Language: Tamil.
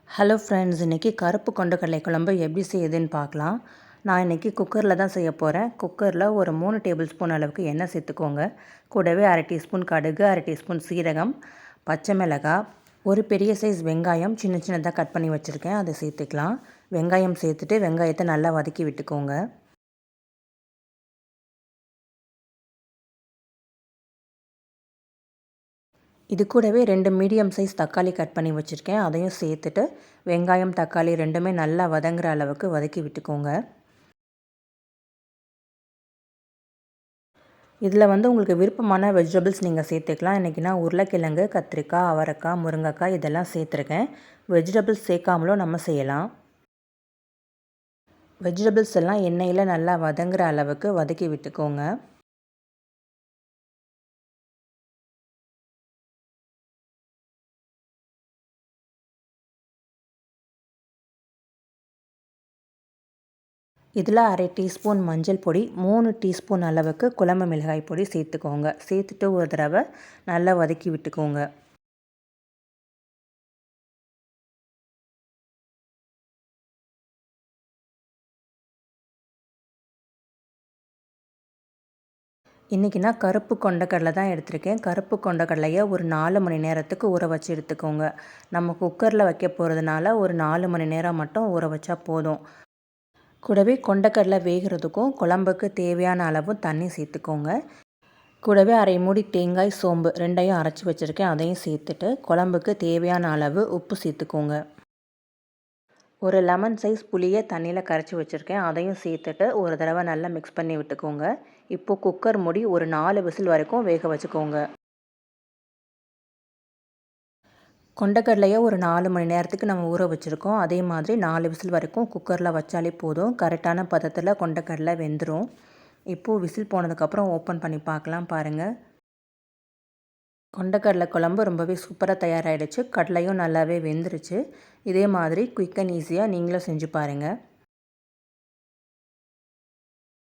ஹலோ ஃப்ரெண்ட்ஸ், இன்றைக்கி கருப்பு கொண்டக்கடலை குழம்பு எப்படி செய்யுதுன்னு பார்க்கலாம். நான் இன்றைக்கி குக்கரில் தான் செய்ய போகிறேன். குக்கரில் ஒரு 3 டேபிள் ஸ்பூன் அளவுக்கு எண்ணெய் சேர்த்துக்கோங்க. கூடவே அரை டீஸ்பூன் கடுகு, அரை டீஸ்பூன் சீரகம், பச்சை மிளகாய், ஒரு பெரிய சைஸ் வெங்காயம் சின்ன சின்னதாக கட் பண்ணி வச்சுருக்கேன், அதை சேர்த்துக்கலாம். வெங்காயம் சேர்த்துட்டு வெங்காயத்தை நல்லா வதக்கி விட்டுக்கோங்க. இது கூடவே 2 மீடியம் சைஸ் தக்காளி கட் பண்ணி வச்சுருக்கேன், அதையும் சேர்த்துட்டு வெங்காயம் தக்காளி ரெண்டுமே நல்லா வதங்குற அளவுக்கு வதக்கி விட்டுக்கோங்க. இதில் உங்களுக்கு விருப்பமான வெஜிடபிள்ஸ் நீங்கள் சேர்த்துக்கலாம். இன்றைக்கி நான் உருளைக்கிழங்கு, கத்திரிக்காய், அவரைக்காய், முருங்கைக்காய் இதெல்லாம் சேர்த்துருக்கேன். வெஜிடபிள்ஸ் சேர்க்காமலும் நம்ம செய்யலாம். வெஜிடபிள்ஸ் எல்லாம் எண்ணெயில் நல்லா வதங்குற அளவுக்கு வதக்கி விட்டுக்கோங்க. இதில் அரை டீஸ்பூன் மஞ்சள் பொடி, 3 டீஸ்பூன் அளவுக்கு குழம்பு மிளகாய் பொடி சேர்த்துக்கோங்க. சேர்த்துட்டு ஒரு தடவை நல்லா வதக்கி விட்டுக்கோங்க. இன்றைக்கி நான் கருப்பு கொண்டக்கடலை தான் எடுத்திருக்கேன். கருப்பு கொண்டக்கடலையை ஒரு 4 மணி நேரத்துக்கு ஊற வச்சு எடுத்துக்கோங்க. நம்ம குக்கரில் வைக்க போகிறதுனால ஒரு 4 மணி நேரம் மட்டும் ஊற வச்சா போதும். கூடவே கொண்டக்கடலை வேகிறதுக்கும் குழம்புக்கு தேவையான அளவு தண்ணி சேர்த்துக்கோங்க. கூடவே அரை மூடி தேங்காய், சோம்பு ரெண்டையும் அரைச்சி வச்சுருக்கேன், அதையும் சேர்த்துட்டு குழம்புக்கு தேவையான அளவு உப்பு சேர்த்துக்கோங்க. ஒரு லெமன் சைஸ் புளியை தண்ணியில் கரைச்சி வச்சுருக்கேன், அதையும் சேர்த்துட்டு ஒரு தடவை நல்லா மிக்ஸ் பண்ணி விட்டுக்கோங்க. இப்போது குக்கர் மூடி ஒரு 4 விசில் வரைக்கும் வேக வச்சுக்கோங்க. கொண்டக்கடலையை ஒரு 4 மணி நேரத்துக்கு நம்ம ஊற வச்சுருக்கோம். அதே மாதிரி 4 விசில் வரைக்கும் குக்கரில் வச்சாலே போதும். கரெக்டான பதத்தில் கொண்டக்கடலை வெந்துடும். இப்போது விசில் போனதுக்கப்புறம் ஓப்பன் பண்ணி பார்க்கலாம், பாருங்கள். கொண்டக்கடலை குழம்பு ரொம்பவே சூப்பராக தயாராகிடுச்சு. கடலையும் நல்லாவே வெந்துருச்சு. இதே மாதிரி குயிக் அண்ட் ஈஸியாக நீங்களும் செஞ்சு பாருங்கள்.